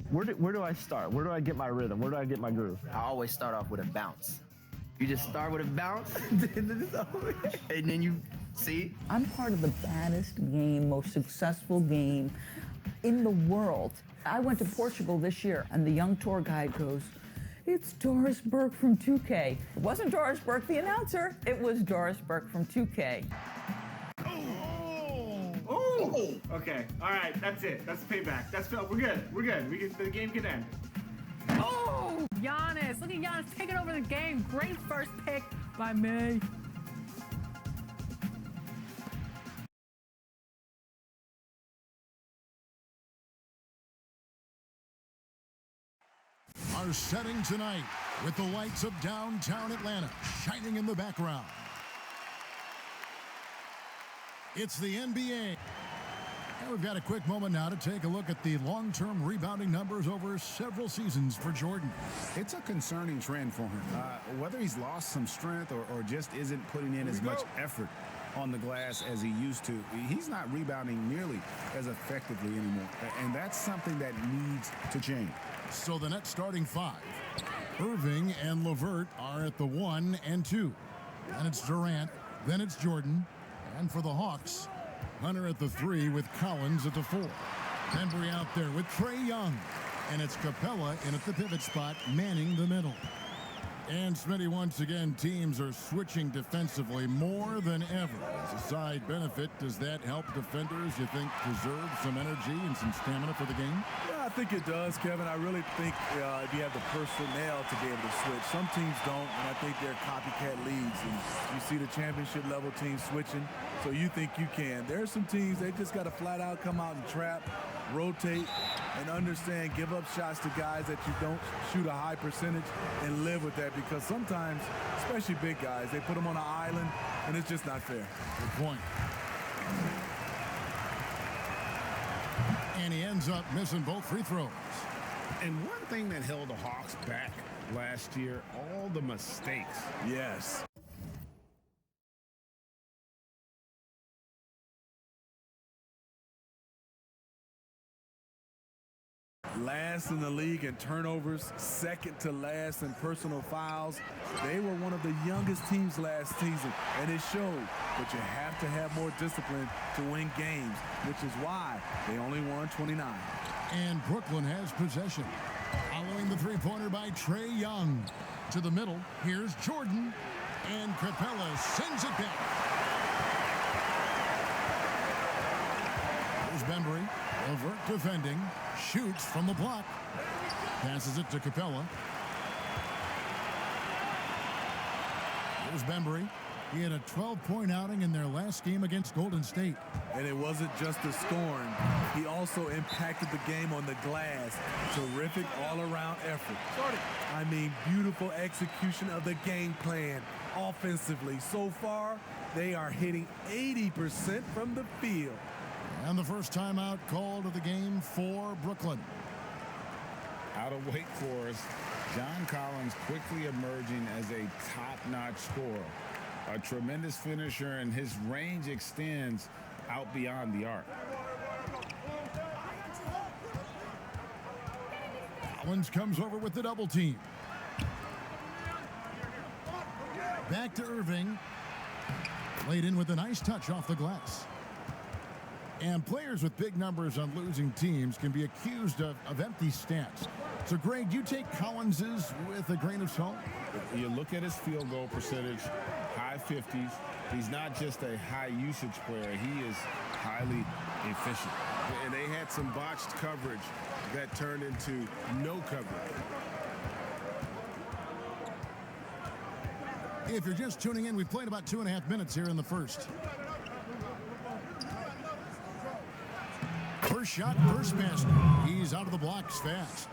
Where do I start? Where do I get my rhythm? Where do I get my groove? I always start off with a bounce. You just start with a bounce, and then you see. I'm part of the baddest game, most successful game in the world. I went to Portugal this year, and the young tour guide goes, "It's Doris Burke from 2K." It wasn't Doris Burke, the announcer. It was Doris Burke from 2K. Oh! Okay, all right, that's it. That's payback. We're good. We're good. The game can end. Oh! Giannis. Look at Giannis taking over the game. Great first pick by me. Our setting tonight with the lights of downtown Atlanta shining in the background. It's the NBA. And we've got a quick moment now to take a look at the long-term rebounding numbers over several seasons for Jordan. It's a concerning trend for him. Whether he's lost some strength or just isn't putting in as much effort on the glass as he used to, he's not rebounding nearly as effectively anymore. And that's something that needs to change. So the net starting five. Irving and LeVert are at the 1 and 2. Then it's Durant. Then it's Jordan. And for the Hawks, Hunter at the 3 with Collins at the 4. Embry out there with Trae Young. And it's Capella in at the pivot spot, manning the middle. And Smitty, once again, teams are switching defensively more than ever. As a side benefit, does that help defenders, you think, preserve some energy and some stamina for the game? Yeah, I think it does, Kevin. I really think if you have the personnel to be able to switch. Some teams don't, and I think they're copycat leagues. And you see the championship level teams switching, so you think you can. There are some teams, they just got to flat out come out and trap, rotate, and understand, give up shots to guys that you don't shoot a high percentage and live with that, because sometimes, especially big guys, they put them on an island, and it's just not fair. Good point. And he ends up missing both free throws. And one thing that held the Hawks back last year, all the mistakes. Yes. Last in the league in turnovers, second to last in personal fouls. They were one of the youngest teams last season, and it showed. But you have to have more discipline to win games, which is why they only won 29. And Brooklyn has possession. Following the three-pointer by Trae Young. To the middle, here's Jordan, and Capella sends it back. Here's Bembry. LeVert defending, shoots from the block, passes it to Capella. Here's Bembry. He had a 12-point outing in their last game against Golden State. And it wasn't just the scoring. He also impacted the game on the glass. Terrific all-around effort. I mean, beautiful execution of the game plan offensively. So far, they are hitting 80% from the field. And the first timeout called of the game for Brooklyn. Out of Wake Forest, John Collins quickly emerging as a top-notch scorer. A tremendous finisher, and his range extends out beyond the arc. Collins comes over with the double team. Back to Irving. Played in with a nice touch off the glass. And players with big numbers on losing teams can be accused of empty stats. So, Greg, you take Collins's with a grain of salt? You look at his field goal percentage, high 50s. He's not just a high usage player. He is highly efficient. And they had some botched coverage that turned into no coverage. If you're just tuning in, we've played about 2.5 minutes here in the first. First shot, first basket. He's out of the blocks fast.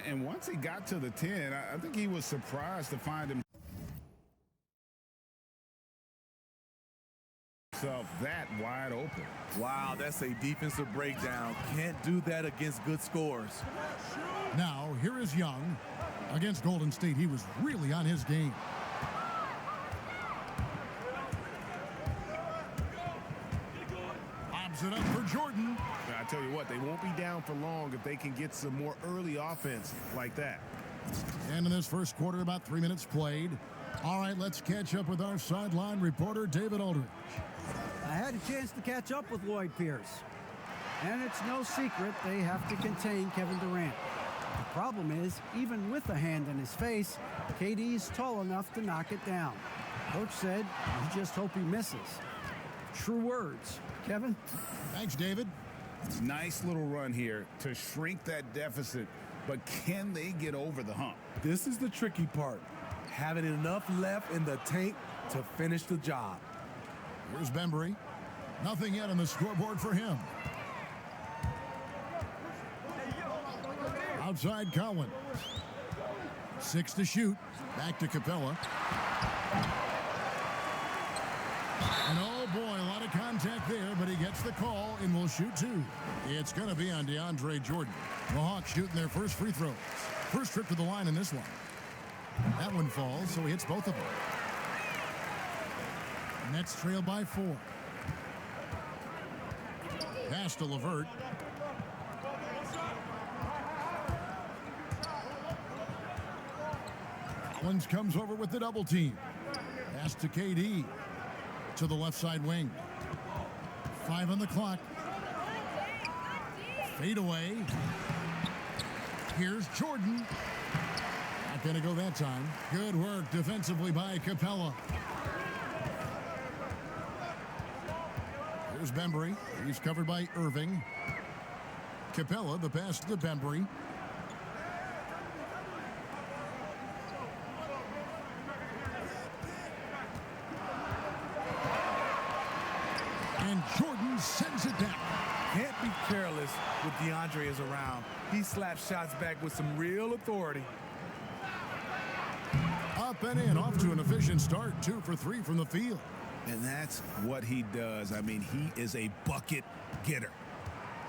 And once he got to the 10, I think he was surprised to find himself that wide open. Wow, that's a defensive breakdown. Can't do that against good scores. Now, here is Young. Against Golden State, he was really on his game. Lobs it up for Jordan. I I tell you what, they won't be down for long if they can get some more early offense like that. And in this first quarter, about 3 minutes played. All right, let's catch up with our sideline reporter, David Aldridge. I had a chance to catch up with Lloyd Pierce. And it's no secret they have to contain Kevin Durant. The problem is, even with a hand in his face, KD's tall enough to knock it down. Coach said, you just hope he misses. True words. Kevin? Thanks, David. Nice little run here to shrink that deficit, but can they get over the hump? This is the tricky part. Having enough left in the tank to finish the job. Here's Bembry. Nothing yet on the scoreboard for him. Outside Cowan. 6 to shoot. Back to Capella. And oh boy, a lot of contact there, but he gets the call and will shoot 2. It's going to be on DeAndre Jordan. The Hawks shooting their first free throws. First trip to the line in this one. That one falls, so he hits both of them. Nets trail by 4. Pass to LeVert. Collins comes over with the double team. Pass to KD. To the left side wing. 5 on the clock. Fade away. Here's Jordan. Not going to go that time. Good work defensively by Capella. Here's Bembry. He's covered by Irving. Capella, the pass to Bembry. And Jordan sends it down. Can't be careless with DeAndre is around. He slaps shots back with some real authority. Up and in, off to an efficient start. 2 for 3 from the field. And that's what he does. I mean, he is a bucket getter.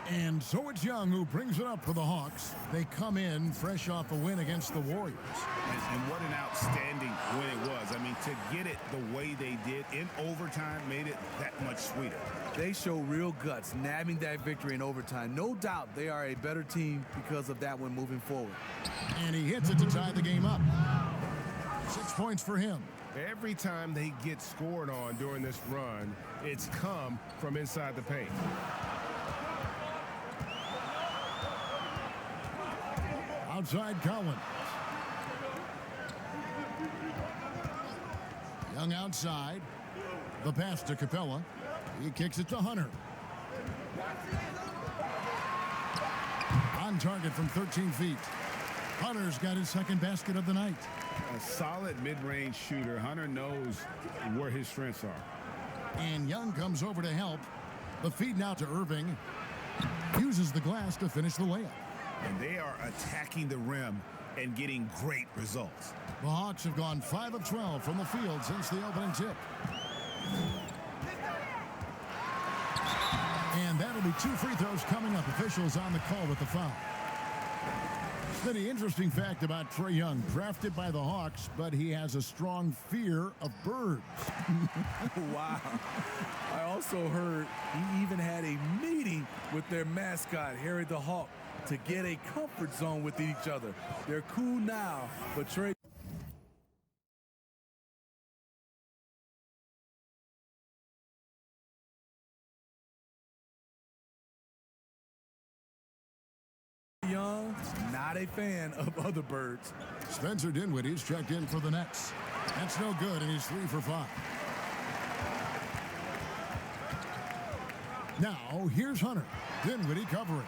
And so it's Young who brings it up for the Hawks. They come in fresh off a win against the Warriors. And what an outstanding win it was. I mean, to get it the way they did in overtime made it that much sweeter. They show real guts, nabbing that victory in overtime. No doubt they are a better team because of that one moving forward. And he hits it to tie the game up. 6 points for him. Every time they get scored on during this run, it's come from inside the paint. Outside Collins. Young outside. The pass to Capella. He kicks it to Hunter. On target from 13 feet. Hunter's got his second basket of the night. A solid mid-range shooter. Hunter knows where his strengths are. And Young comes over to help. The feed now to Irving. Uses the glass to finish the layup. And they are attacking the rim and getting great results. The Hawks have gone 5 of 12 from the field since the opening tip. And that'll be 2 free throws coming up. Officials on the call with the foul. The interesting fact about Trae Young, drafted by the Hawks, but he has a strong fear of birds. Wow. I also heard he even had a meeting with their mascot, Harry the Hawk, to get a comfort zone with each other. They're cool now, but Trae Young, not a fan of other birds. Spencer Dinwiddie's checked in for the Nets. That's no good, and he's 3 for 5. Now, here's Hunter. Dinwiddie covering.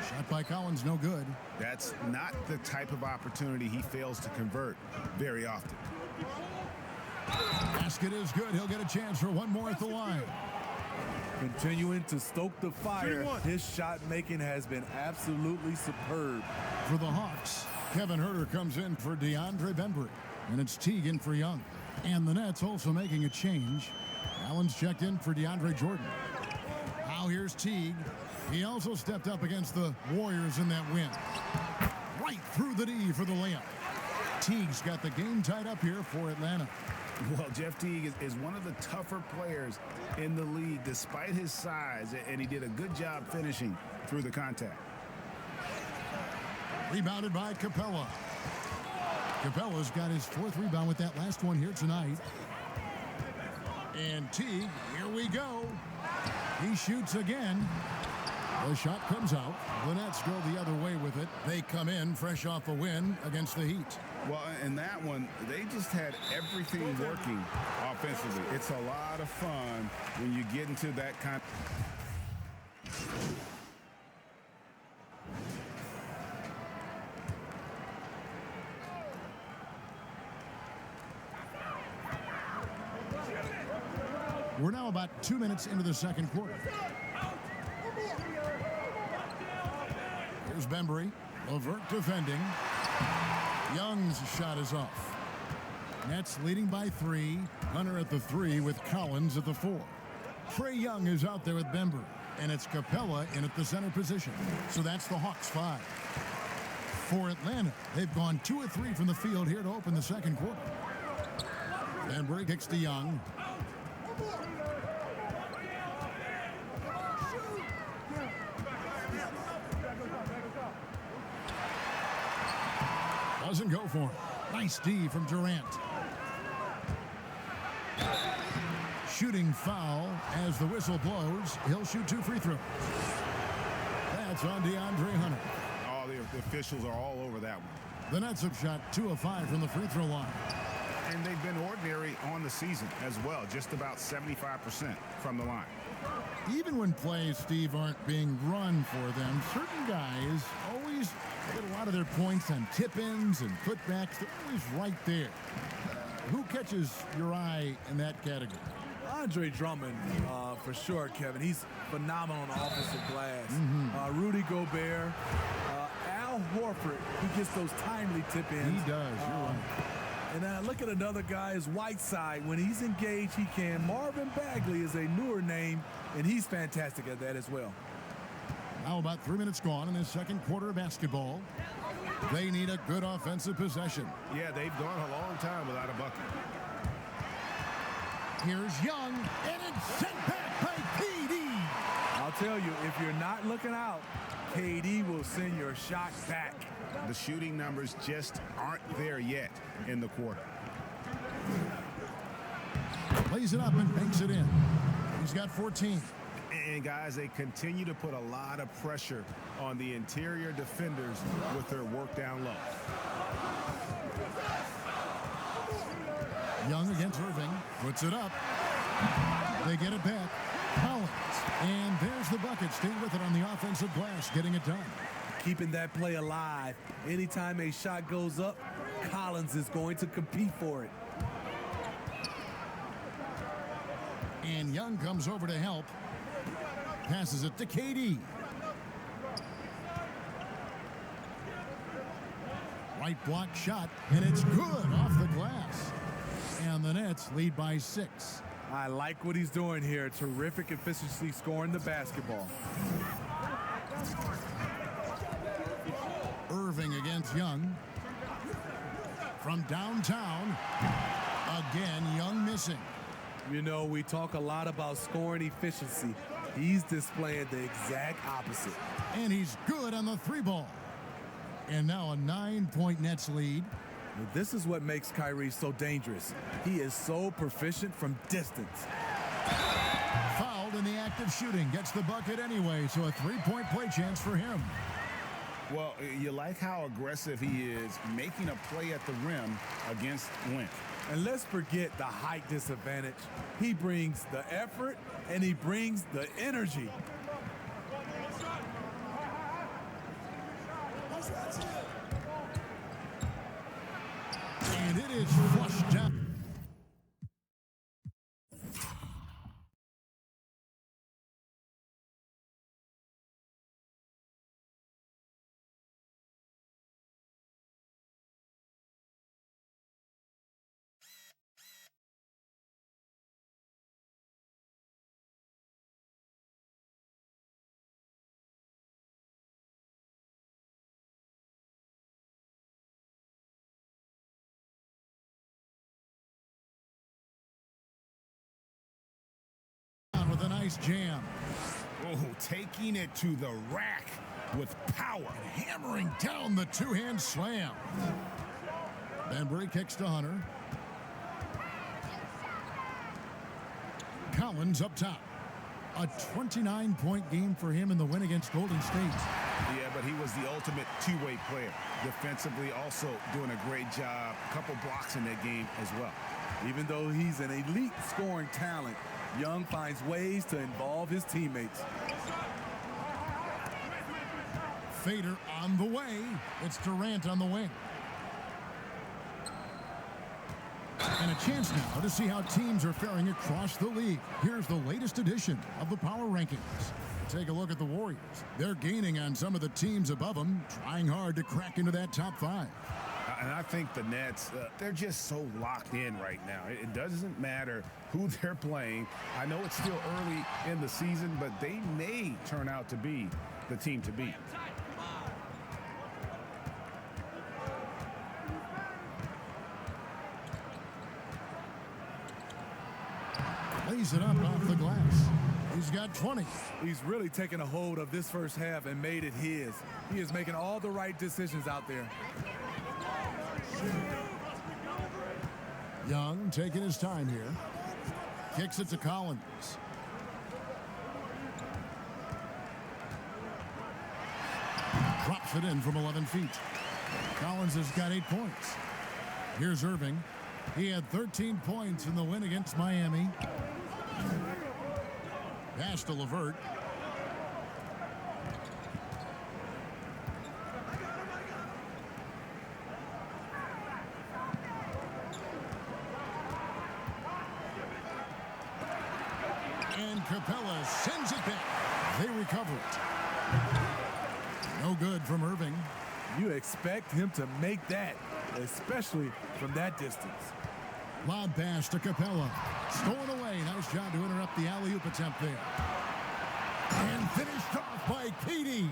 Shot by Collins, no good. That's not the type of opportunity he fails to convert very often. Basket is good. He'll get a chance for one more at the line. Continuing to stoke the fire, his shot making has been absolutely superb. For the Hawks, Kevin Huerter comes in for DeAndre Bembry, and it's Teague in for Young. And the Nets also making a change. Allen's checked in for DeAndre Jordan. Now here's Teague. He also stepped up against the Warriors in that win. Right through the D for the layup. Teague's got the game tied up here for Atlanta. Well, Jeff Teague is one of the tougher players in the league despite his size, and he did a good job finishing through the contact. Rebounded by Capella. Capella's got his 4th rebound with that last one here tonight. And Teague, here we go. He shoots again. The shot comes out. The Nets go the other way with it. They come in fresh off a win against the Heat. Well, in that one, they just had everything working offensively. It's a lot of fun when you get into that kind of... We're now about 2 minutes into the second quarter. Here's Bembry. LeVert defending. Young's shot is off. Nets leading by 3. Hunter at the 3 with Collins at the 4. Trae Young is out there with Bembry. And it's Capella in at the center position. So that's the Hawks 5. For Atlanta, they've gone 2 of 3 from the field here to open the second quarter. Bembry kicks to Young. Doesn't go for him. Nice D from Durant. Shooting foul as the whistle blows. He'll shoot 2 free throws. That's on DeAndre Hunter. Oh, the officials are all over that one. The Nets have shot 2 of 5 from the free throw line. And they've been ordinary on the season as well, just about 75% from the line. Even when plays, Steve, aren't being run for them, certain guys always get a lot of their points on tip-ins and putbacks. They're always right there. Who catches your eye in that category? Andre Drummond, for sure, Kevin. He's phenomenal on the offensive glass. Rudy Gobert, Al Horford, he gets those timely tip-ins. He does, you're right. And look at another guy is Whiteside. When he's engaged, he can. Marvin Bagley is a newer name, and he's fantastic at that as well. Now about 3 minutes gone in this second quarter of basketball. They need a good offensive possession. Yeah, they've gone a long time without a bucket. Here's Young, and it's sent back by KD. I'll tell you, if you're not looking out, KD will send your shot back. The shooting numbers just aren't there yet in the quarter. Lays it up and banks it in. He's got 14. And guys, they continue to put a lot of pressure on the interior defenders with their work down low. Young against Irving, puts it up. They get it back. Collins, and there's the bucket. Stay with it on the offensive glass, getting it done. Keeping that play alive. Anytime a shot goes up, Collins is going to compete for it. And Young comes over to help. Passes it to KD. Right block shot, and it's good off the glass. And the Nets lead by 6. I like what he's doing here. Terrific efficiency scoring the basketball. Irving against Young. From downtown. Again, Young missing. You know, we talk a lot about scoring efficiency. He's displaying the exact opposite. And he's good on the 3-ball. And now a 9-point Nets lead. This is what makes Kyrie so dangerous. He is so proficient from distance. Fouled in the act of shooting. Gets the bucket anyway, so a 3-point play chance for him. Well, you like how aggressive he is making a play at the rim against length. And let's forget the height disadvantage. He brings the effort and he brings the energy. And it is flushed down. Nice jam. Oh, taking it to the rack with power. Hammering down the two-hand slam. Banbury kicks to Hunter. Collins up top. A 29-point game for him in the win against Golden State. Yeah, but he was the ultimate two-way player. Defensively, also doing a great job. A couple blocks in that game as well. Even though he's an elite scoring talent, Young finds ways to involve his teammates. Fader on the way. It's Durant on the wing. And a chance now to see how teams are faring across the league. Here's the latest edition of the Power Rankings. Take a look at the Warriors. They're gaining on some of the teams above them, trying hard to crack into that top 5. And I think the Nets, they're just so locked in right now. It doesn't matter who they're playing. I know it's still early in the season, but they may turn out to be the team to beat. Lays it up off the glass. He's got 20. He's really taken a hold of this first half and made it his. He is making all the right decisions out there. Young taking his time here. Kicks it to Collins. Drops it in from 11 feet. Collins has got 8 points. Here's Irving. He had 13 points in the win against Miami. Pass to LeVert. And Capella sends it back. They recover it. No good from Irving. You expect him to make that, especially from that distance. Lob pass to Capella. Stolen away. Nice job to interrupt the alley-oop attempt there. And finished off by KD.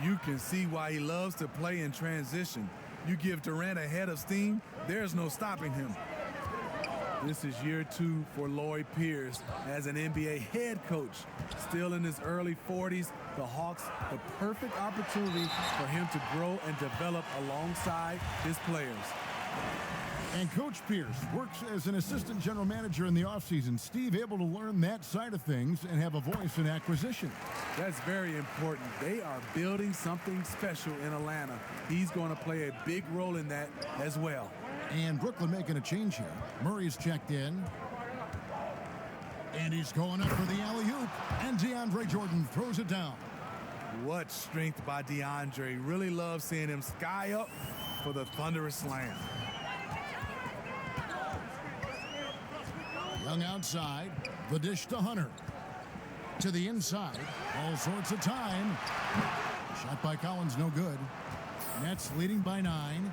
You can see why he loves to play in transition. You give Durant a head of steam, there's no stopping him. This is year 2 for Lloyd Pierce as an NBA head coach. Still in his early 40s, the Hawks, the perfect opportunity for him to grow and develop alongside his players. And Coach Pierce works as an assistant general manager in the offseason. Steve able to learn that side of things and have a voice in acquisition. That's very important. They are building something special in Atlanta. He's going to play a big role in that as well. And Brooklyn making a change here. Murray's checked in. And he's going up for the alley-oop. And DeAndre Jordan throws it down. What strength by DeAndre. Really love seeing him sky up for the thunderous slam. Young outside. The dish to Hunter. To the inside. All sorts of time. Shot by Collins, no good. Nets leading by 9.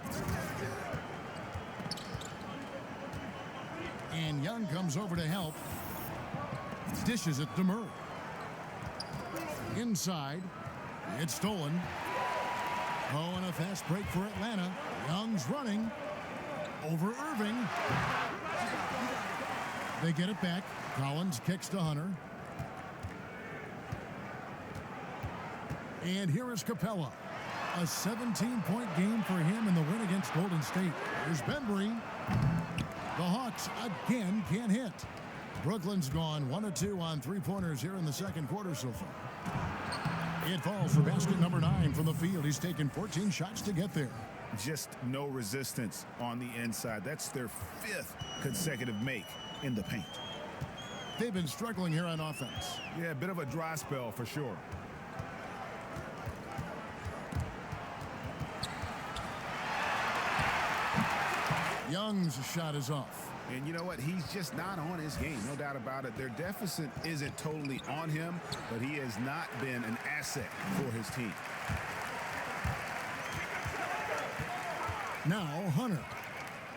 And Young comes over to help. Dishes it to Murray. Inside. It's stolen. Oh, and a fast break for Atlanta. Young's running. Over Irving. They get it back. Collins kicks to Hunter. And here is Capella. A 17-point game for him in the win against Golden State. Here's Banbury. The Hawks again can't hit. Brooklyn's gone 1 of 2 on three-pointers here in the second quarter so far. It falls for basket number 9 from the field. He's taken 14 shots to get there. Just no resistance on the inside. That's their 5th consecutive make in the paint. They've been struggling here on offense. Yeah, a bit of a dry spell for sure. Young's shot is off. And you know what? He's just not on his game. No doubt about it. Their deficit isn't totally on him, but he has not been an asset for his team. Now Hunter.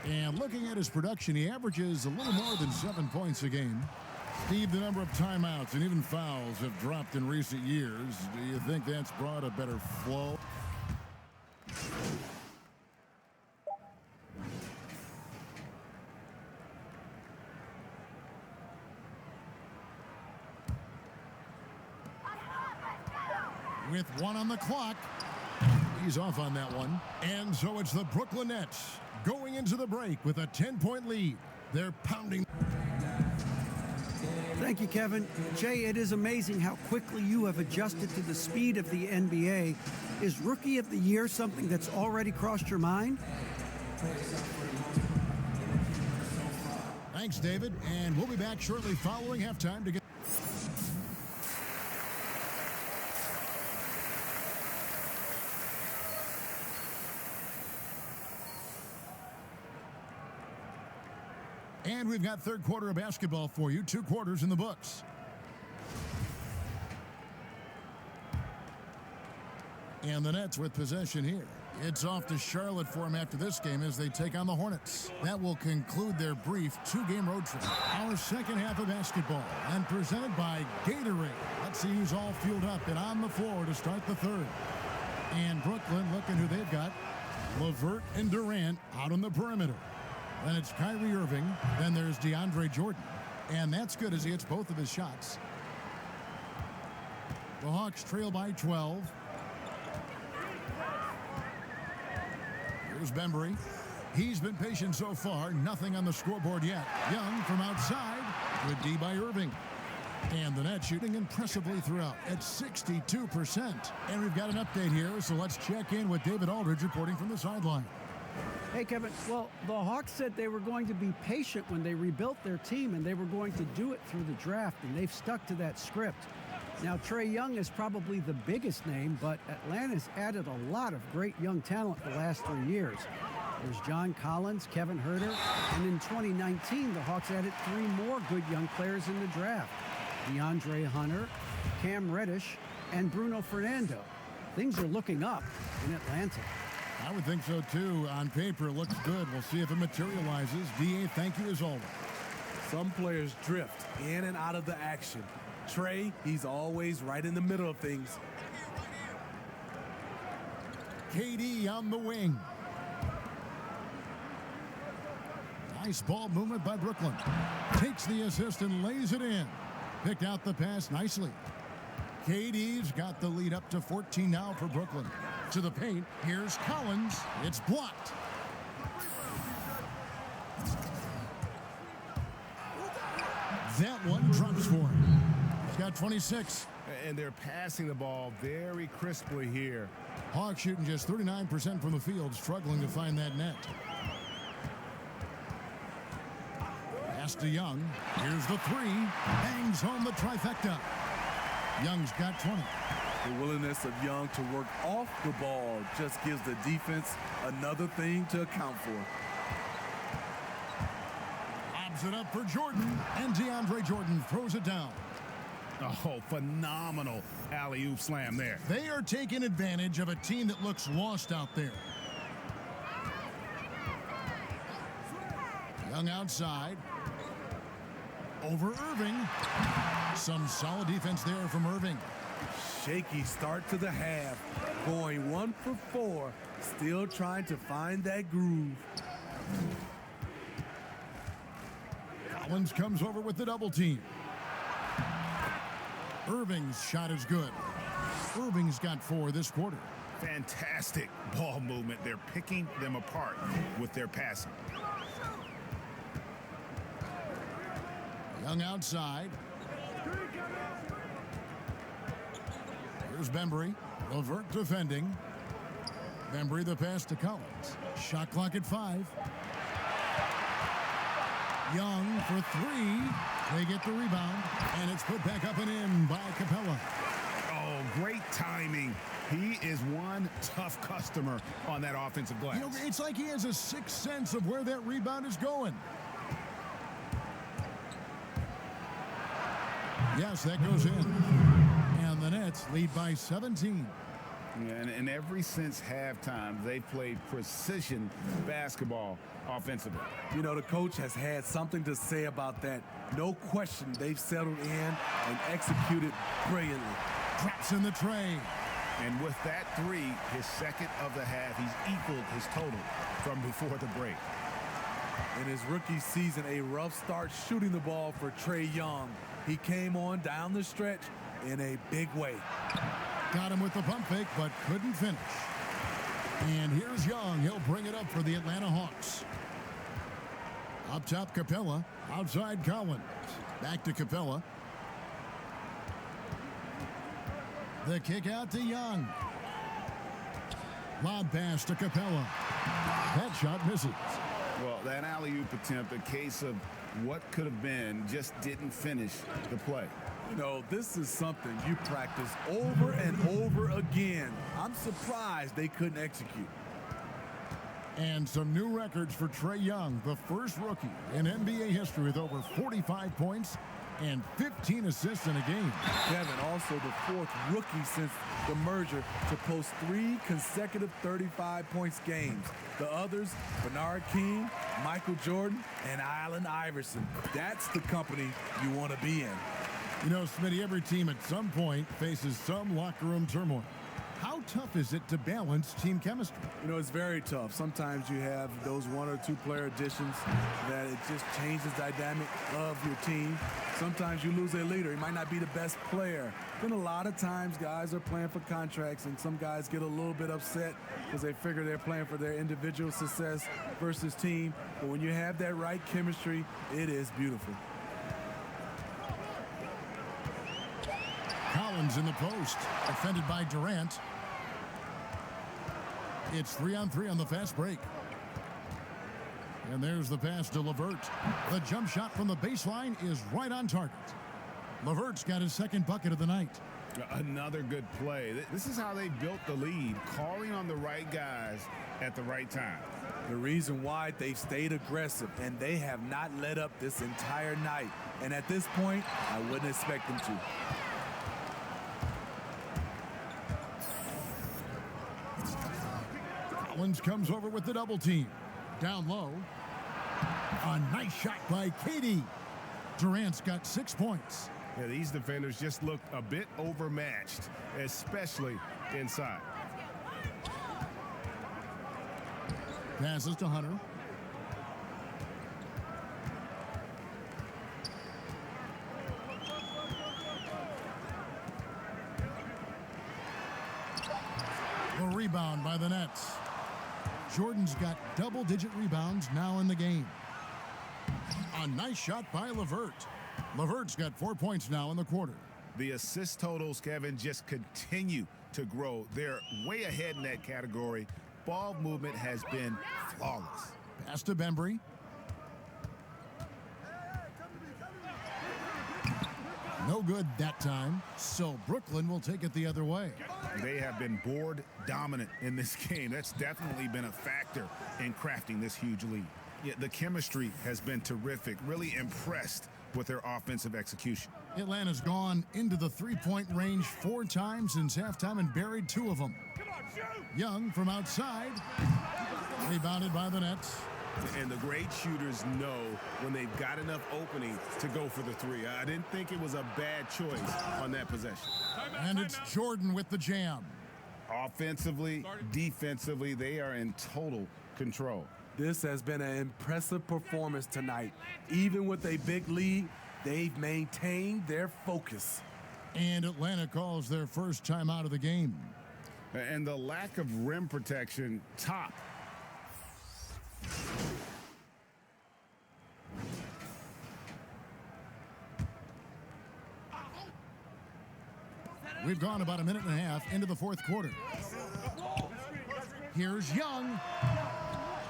And looking at his production, he averages a little more than 7 points a game. Steve, the number of timeouts and even fouls have dropped in recent years. Do you think that's brought a better flow? with 1 on the clock. He's off on that one. And so it's the Brooklyn Nets going into the break with a 10-point lead. They're pounding. Thank you, Kevin. Jay, it is amazing how quickly you have adjusted to the speed of the NBA. Is Rookie of the Year something that's already crossed your mind? Thanks, David. And we'll be back shortly following halftime to get. And we've got third quarter of basketball for you. 2 quarters in the books. And the Nets with possession here. It's off to Charlotte for them after this game as they take on the Hornets. That will conclude their brief 2-game road trip. Our second half of basketball and presented by Gatorade. Let's see who's all fueled up and on the floor to start the third. And Brooklyn looking who they've got. LeVert and Durant out on the perimeter. Then it's Kyrie Irving. Then there's DeAndre Jordan. And that's good as he hits both of his shots. The Hawks trail by 12. Here's Bembry. He's been patient so far. Nothing on the scoreboard yet. Young from outside. Good D by Irving. And the Nets shooting impressively throughout at 62%. And we've got an update here, so let's check in with David Aldridge reporting from the sideline. Hey, Kevin. Well, the Hawks said they were going to be patient when they rebuilt their team, and they were going to do it through the draft, and they've stuck to that script. Now, Trae Young is probably the biggest name, but Atlanta's added a lot of great young talent the last 3 years. There's John Collins, Kevin Huerter, and in 2019, the Hawks added 3 more good young players in the draft. DeAndre Hunter, Cam Reddish, and Bruno Fernando. Things are looking up in Atlanta. I would think so, too. On paper, it looks good. We'll see if it materializes. D.A., thank you as always. Some players drift in and out of the action. Trae, he's always right in the middle of things. KD on the wing. Nice ball movement by Brooklyn. Takes the assist and lays it in. Picked out the pass nicely. KD's got the lead up to 14 now for Brooklyn. To the paint, here's Collins. It's blocked. That one drops for him. He's got 26. And they're passing the ball very crisply here. Hawks shooting just 39% from the field, struggling to find that net. Pass to Young. Here's the 3. Hangs home the trifecta. Young's got 20. The willingness of Young to work off the ball just gives the defense another thing to account for. Lobs it up for Jordan, and DeAndre Jordan throws it down. Oh, phenomenal alley-oop slam there. They are taking advantage of a team that looks lost out there. Young outside. Over Irving. Some solid defense there from Irving. Shaky start to the half. Going 1 for 4. Still trying to find that groove. Collins comes over with the double team. Irving's shot is good. Irving's got 4 this quarter. Fantastic ball movement. They're picking them apart with their passing. Young outside. Here's Bembry. LeVert defending. Bembry the pass to Collins. Shot clock at 5. Young for 3. They get the rebound, and it's put back up and in by Capella. Oh, great timing. He is one tough customer on that offensive glass. You know, it's like he has a sixth sense of where that rebound is going. Yes, that goes in. And the Nets lead by 17. Yeah, and ever since halftime, they played precision basketball offensively. You know, the coach has had something to say about that. No question, they've settled in and executed brilliantly. Drops in the tray. And with that 3, his second of the half, he's equaled his total from before the break. In his rookie season, a rough start shooting the ball for Trae Young. He came on down the stretch in a big way. Got him with the pump fake, but couldn't finish. And here's Young. He'll bring it up for the Atlanta Hawks. Up top, Capella. Outside, Collins. Back to Capella. The kick out to Young. Lob pass to Capella. That shot misses. Well, that alley-oop attempt, a case of what could have been, just didn't finish the play. You know, this is something you practice over and over again. I'm surprised they couldn't execute. And some new records for Trae Young, the first rookie in NBA history with over 45 points and 15 assists in a game. Kevin, also the fourth rookie since the merger to post 3 consecutive 35 points games. The others, Bernard King, Michael Jordan, and Allen Iverson. That's the company you want to be in. You know, Smitty, every team at some point faces some locker room turmoil. How tough is it to balance team chemistry? You know, it's very tough. Sometimes you have those 1 or 2 player additions that it just changes the dynamic of your team. Sometimes you lose a leader. He might not be the best player. Then a lot of times guys are playing for contracts, and some guys get a little bit upset because they figure they're playing for their individual success versus team. But when you have that right chemistry, it is beautiful. Collins in the post, defended by Durant. It's 3-on-3 on the fast break. And there's the pass to LeVert. The jump shot from the baseline is right on target. LeVert's got his second bucket of the night. Another good play. This is how they built the lead, calling on the right guys at the right time. The reason why they've stayed aggressive, and they have not let up this entire night. And at this point, I wouldn't expect them to. Collins comes over with the double team. Down low. A nice shot by KD. Durant's got 6 points. Yeah, these defenders just look a bit overmatched, especially inside. Passes to Hunter. The rebound by the Nets. Jordan's got double-digit rebounds now in the game. A nice shot by LeVert. LeVert's got 4 points now in the quarter. The assist totals, Kevin, just continue to grow. They're way ahead in that category. Ball movement has been flawless. Pass to Bembry. No good that time, so Brooklyn will take it the other way. They have been board dominant in this game. That's definitely been a factor in crafting this huge lead. Yeah, the chemistry has been terrific. Really impressed with their offensive execution. Atlanta's gone into the three-point range 4 times since halftime and buried 2 of them. Young from outside. Rebounded by the Nets. And the great shooters know when they've got enough opening to go for the 3. I didn't think it was a bad choice on that possession. And it's Jordan with the jam. Offensively, defensively, they are in total control. This has been an impressive performance tonight. Even with a big lead, they've maintained their focus. And Atlanta calls their first time out of the game. And the lack of rim protection, top. We've gone about a minute and a half into the fourth quarter. Here's Young.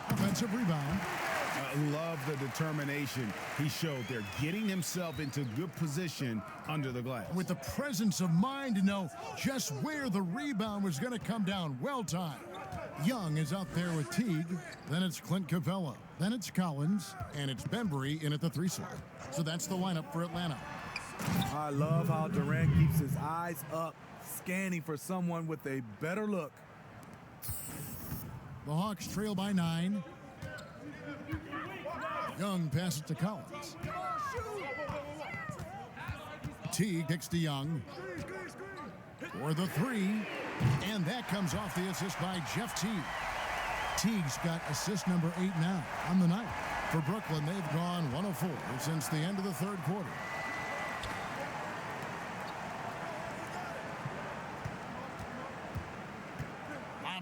Offensive rebound. Love the determination he showed there, getting himself into good position under the glass. With the presence of mind to know just where the rebound was going to come down. Well timed. Young is out there with Teague. Then it's Clint Capella. Then it's Collins. And it's Bembry in at the 3 slot. So that's the lineup for Atlanta. I love how Durant keeps his eyes up, scanning for someone with a better look. The Hawks trail by 9. Young passes to Collins. Teague kicks to Young for the 3. And that comes off the assist by Jeff Teague. Teague's got assist number 8 now on the night. For Brooklyn, they've gone 1 of 4 since the end of the third quarter.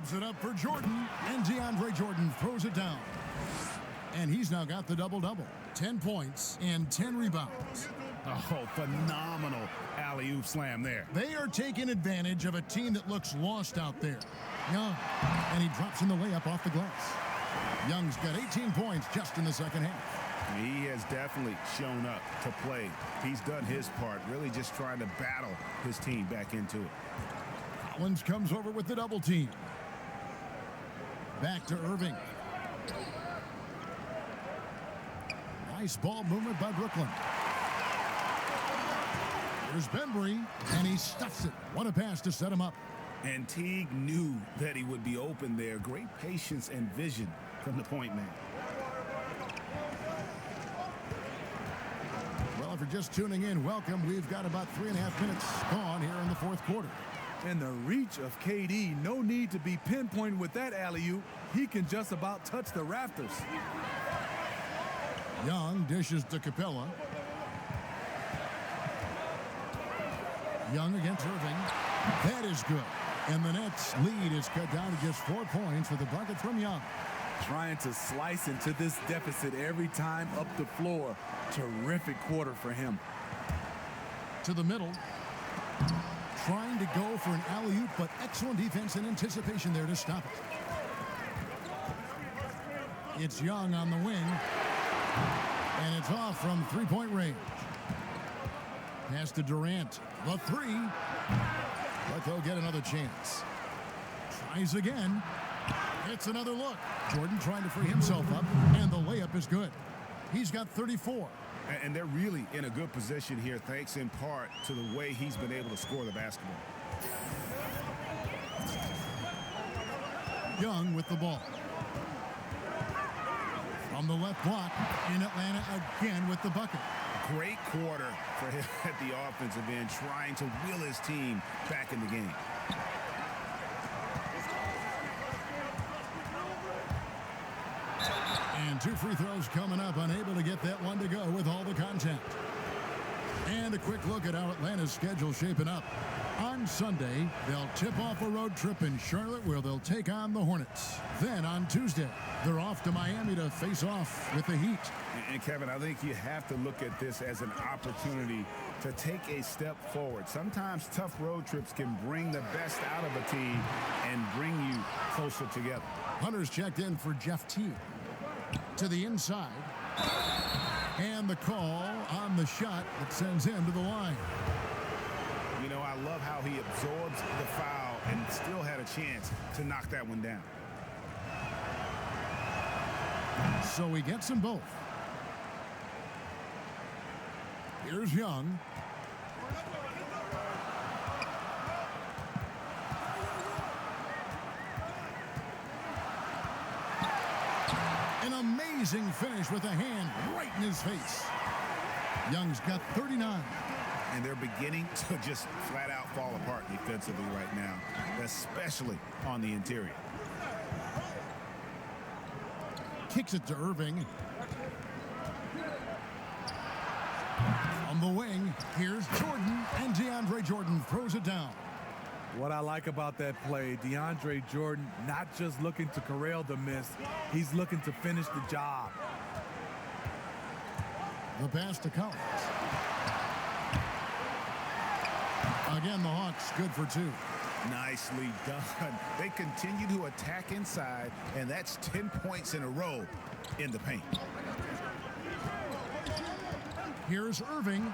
Lobs it up for Jordan, and DeAndre Jordan throws it down. And he's now got the double-double. 10 points and 10 rebounds. Oh, phenomenal alley-oop slam there. They are taking advantage of a team that looks lost out there. Young, and he drops in the layup off the glass. Young's got 18 points just in the second half. He has definitely shown up to play. He's done his part, really just trying to battle his team back into it. Collins comes over with the double team. Back to Irving. Nice ball movement by Brooklyn. Here's Bembry, and he stuffs it. What a pass to set him up. And Teague knew that he would be open there. Great patience and vision from the point man. Well, if you're just tuning in, welcome. We've got about 3.5 minutes gone here in the fourth quarter. And the reach of KD, no need to be pinpointed with that alley-oop. He can just about touch the rafters. Young dishes to Capella. Young against Irving. That is good. And the Nets' lead is cut down to just 4 points with the bucket from Young. Trying to slice into this deficit every time up the floor. Terrific quarter for him. To the middle. Trying to go for an alley-oop, but excellent defense and anticipation there to stop it. It's Young on the wing. And it's off from three-point range. Pass to Durant. The three. But they'll get another chance. Tries again. It's another look. Jordan trying to free himself up, and the layup is good. He's got 34. And they're really in a good position here, thanks in part to the way he's been able to score the basketball. Young with the ball. From the left block, in Atlanta again with the bucket. Great quarter for him at the offensive end, trying to will his team back in the game. And 2 free throws coming up, unable to get that one to go with all the contact. And a quick look at how Atlanta's schedule shaping up. On Sunday, they'll tip off a road trip in Charlotte where they'll take on the Hornets. Then on Tuesday, they're off to Miami to face off with the Heat. And Kevin, I think you have to look at this as an opportunity to take a step forward. Sometimes tough road trips can bring the best out of a team and bring you closer together. Hunter's checked in for Jeff Teague. To the inside. And the call on the shot that sends him to the line. You know, I love how he absorbs the foul and still had a chance to knock that one down. So he gets them both. Here's Young. An amazing finish with a hand right in his face. Young's got 39. And they're beginning to just flat out fall apart defensively right now, especially on the interior. Kicks it to Irving. On the wing, here's Jordan, and DeAndre Jordan throws it down. What I like about that play, DeAndre Jordan not just looking to corral the miss, he's looking to finish the job. The pass to Collins. Again, the Hawks good for 2. Nicely done. They continue to attack inside, and that's 10 points in a row in the paint. Here's Irving.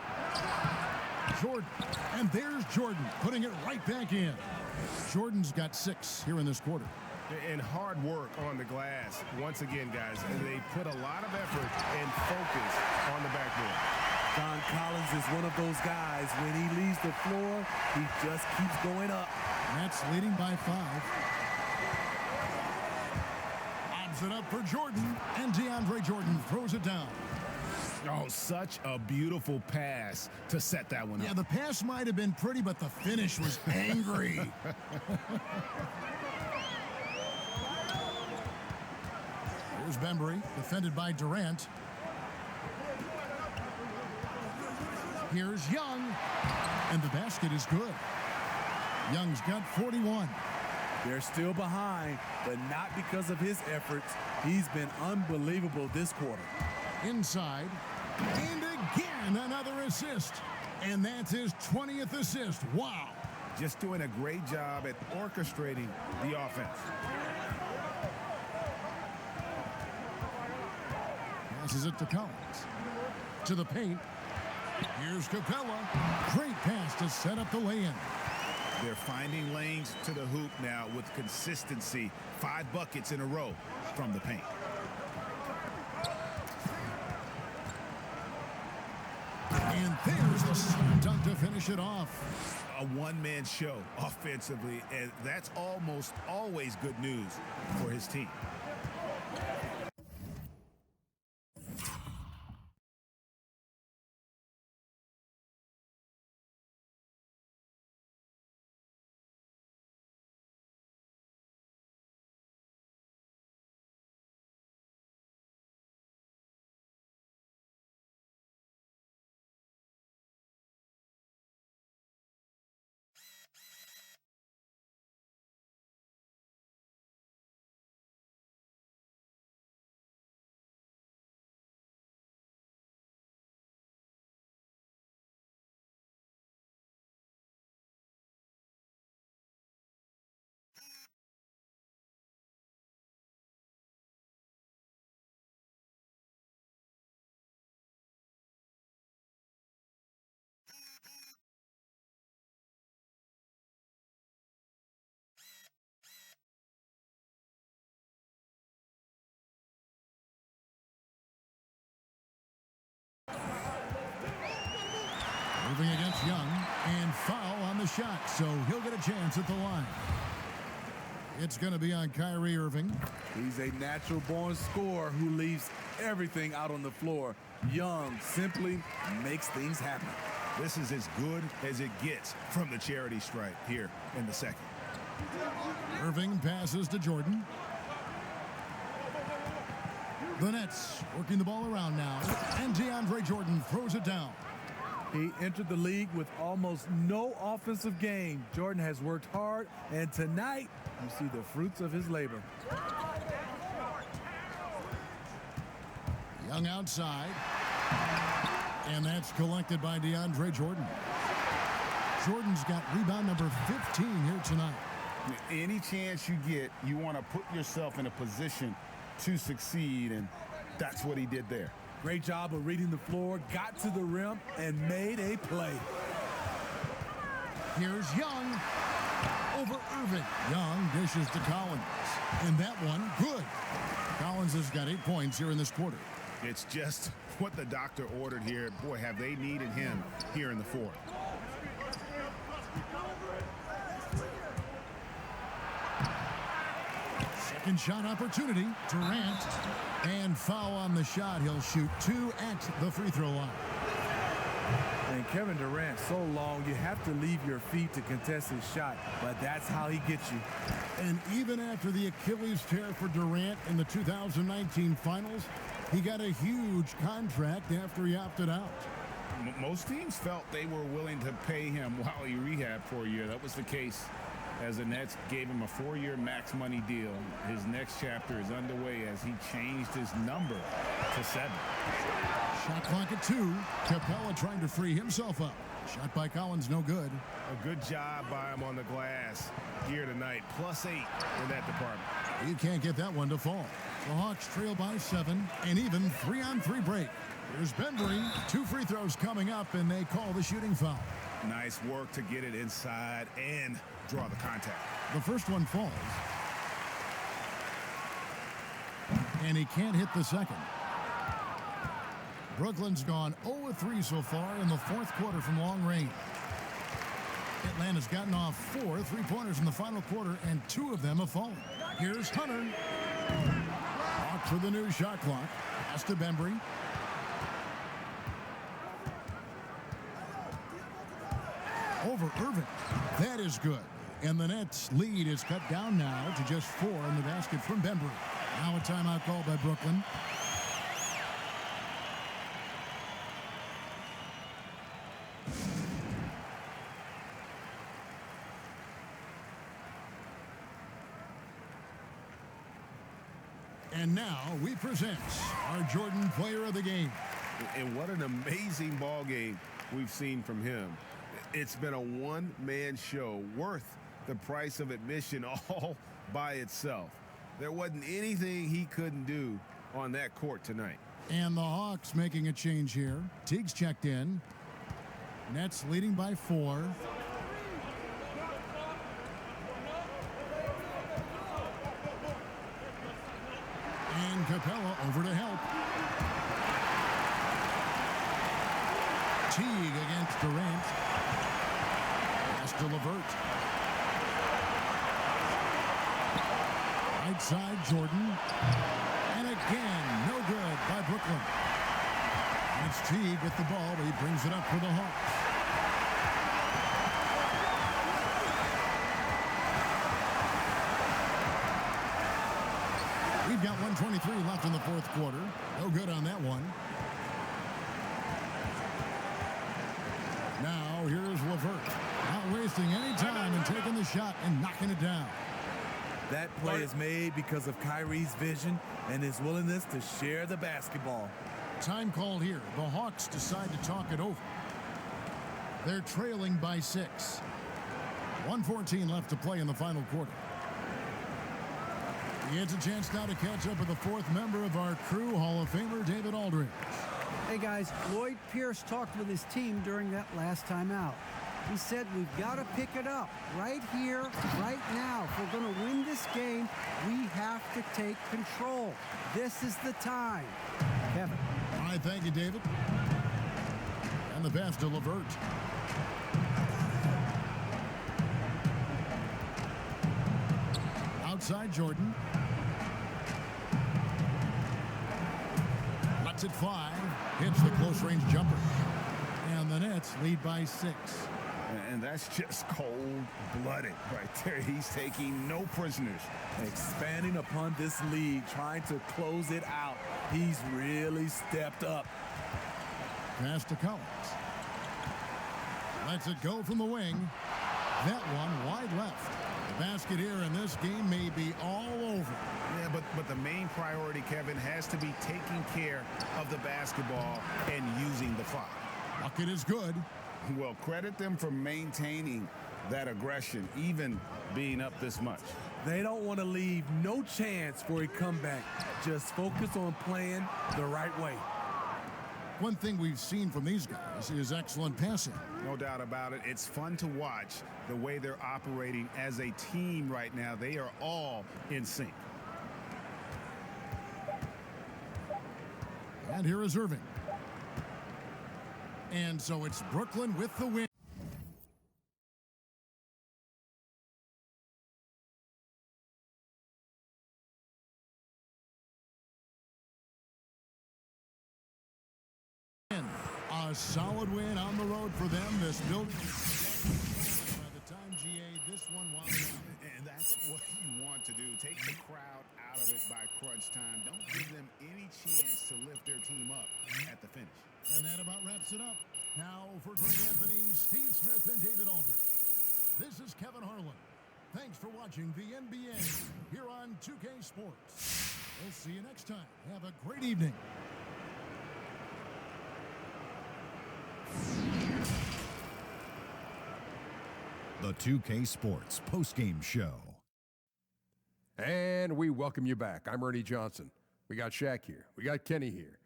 Jordan. And there's Jordan putting it right back in. Jordan's got 6 here in this quarter. And hard work on the glass. Once again, guys, they put a lot of effort and focus on the backboard. John Collins is one of those guys. When he leaves the floor, he just keeps going up. Nets leading by 5. Lobs it up for Jordan, and DeAndre Jordan throws it down. Oh, such a beautiful pass to set that one up. Yeah, the pass might have been pretty, but the finish was angry. Here's Bembry, defended by Durant. Here's Young, and the basket is good. Young's got 41. They're still behind, but not because of his efforts. He's been unbelievable this quarter. Inside, and again another assist. And that's his 20th assist. Wow. Just doing a great job at orchestrating the offense. Passes it to Collins. To the paint. Here's Capella. Great pass to set up the lay-in. They're finding lanes to the hoop now with consistency. 5 buckets in a row from the paint. And there's the slam dunk to finish it off. A one-man show offensively, and that's almost always good news for his team. Moving against Young, and foul on the shot, so he'll get a chance at the line. It's going to be on Kyrie Irving. He's a natural-born scorer who leaves everything out on the floor. Young simply makes things happen. This is as good as it gets from the charity stripe here in the second. Irving passes to Jordan. The Nets working the ball around now, and DeAndre Jordan throws it down. He entered the league with almost no offensive game. Jordan has worked hard, and tonight you see the fruits of his labor. Young outside, and that's collected by DeAndre Jordan. Jordan's got rebound number 15 here tonight. Any chance you get, you want to put yourself in a position to succeed, and that's what he did there. Great job of reading the floor, got to the rim, and made a play. Here's Young over Irving. Young dishes to Collins, and that one good. Collins has got 8 points here in this quarter. It's just what the doctor ordered here. Boy, have they needed him here in the fourth. Second shot opportunity. Durant, and foul on the shot. He'll shoot 2 at the free throw line. And Kevin Durant, so long, you have to leave your feet to contest his shot, but that's how he gets you. And even after the Achilles tear for Durant in the 2019 finals, he got a huge contract after he opted out. Most teams felt they were willing to pay him while he rehabbed for a year. That was the case as the Nets gave him a 4-year max money deal. His next chapter is underway as he changed his number to 7. Shot clock at 2. Capella trying to free himself up. Shot by Collins, no good. A good job by him on the glass here tonight. +8 in that department. You can't get that one to fall. The Hawks trail by 7, and even 3-on-3 break. Here's Bembry. 2 free throws coming up, and they call the shooting foul. Nice work to get it inside and draw the contact. The first one falls. And he can't hit the second. Brooklyn's gone 0-3 so far in the fourth quarter from long range. Atlanta's gotten off 4 3-pointers in the final quarter, and 2 of them have fallen. Here's Hunter. Off for the new shot clock. Pass to Bembry. Over Irving. That is good. And the Nets' lead is cut down now to just 4 in the basket from Bembry. Now a timeout called by Brooklyn. And now we present our Jordan Player of the Game. And what an amazing ball game we've seen from him. It's been a one-man show worth the price of admission all by itself. There wasn't anything he couldn't do on that court tonight. And the Hawks making a change here. Teague's checked in. Nets leading by 4. And Capella over to help. Teague against Durant. Pass to LeVert. Right side, Jordan. And again, no good by Brooklyn. And it's Teague with the ball, but he brings it up for the Hawks. We've got 1:23 left in the fourth quarter. No good on that one. Now here's LeVert. Not wasting any time and taking the shot and knocking it down. That play is made because of Kyrie's vision and his willingness to share the basketball. Time called here. The Hawks decide to talk it over. They're trailing by 6. 1:14 left to play in the final quarter. He gets a chance now to catch up with the fourth member of our crew, Hall of Famer David Aldridge. Hey guys, Lloyd Pierce talked with his team during that last time out. He said we've got to pick it up right here, right now. If we're going to win this game, we have to take control. This is the time. Kevin. All right, thank you, David. And the pass to LeVert. Outside Jordan. Lets it fly. Hits the close-range jumper. And the Nets lead by 6. And that's just cold-blooded right there. He's taking no prisoners. Expanding upon this lead, trying to close it out. He's really stepped up. Pass to Collins. Lets it go from the wing. That one wide left. The basket here in this game may be all over. Yeah, but the main priority, Kevin, has to be taking care of the basketball and using the foul. Bucket is good. Well, credit them for maintaining that aggression, even being up this much. They don't want to leave no chance for a comeback. Just focus on playing the right way. One thing we've seen from these guys is excellent passing. No doubt about it. It's fun to watch the way they're operating as a team right now. They are all in sync. And here is Irving. And so it's Brooklyn with the win. A solid win on the road for them. This building. By the time GA, this one was. And that's what you want to do. Take the crowd out of it by crunch time. Don't give them any chance to lift their team up at the finish. And that about wraps it up. Now for Greg Anthony, Steve Smith, and David Aldridge. This is Kevin Harlan. Thanks for watching the NBA here on 2K Sports. We'll see you next time. Have a great evening. The 2K Sports postgame show. And we welcome you back. I'm Ernie Johnson. We got Shaq here. We got Kenny here.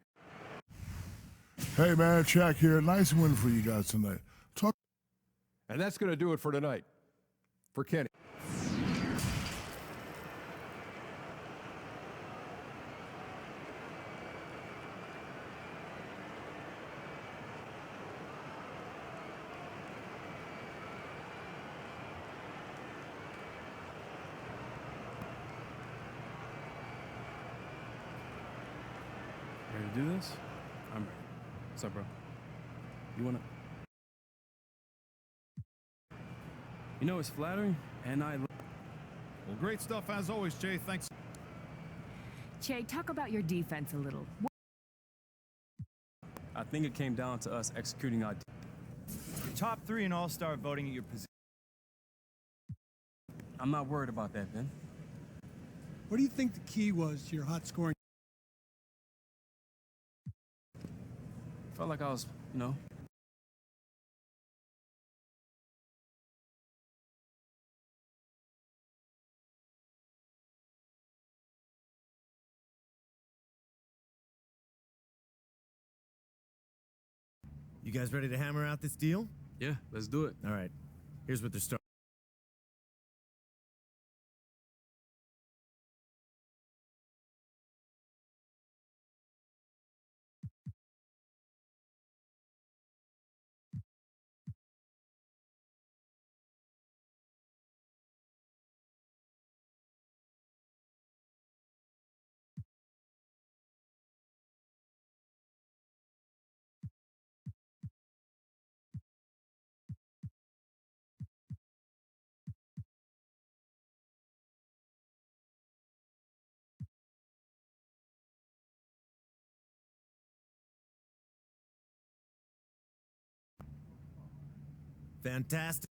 Hey, man, Shaq here. Nice win for you guys tonight. And that's going to do it for tonight. For Kenny. Ready to do this? I'm ready. What's up, bro? You wanna? You know, it's flattering, and I. Well, great stuff as always, Jay. Thanks. Che, talk about your defense a little. I think it came down to us executing our. Top 3 in All-Star voting at your position. I'm not worried about that, Ben. What do you think the key was to your hot scoring? Felt like I was, You guys ready to hammer out this deal? Yeah, let's do it. All right. Here's what they're starting. Fantastic.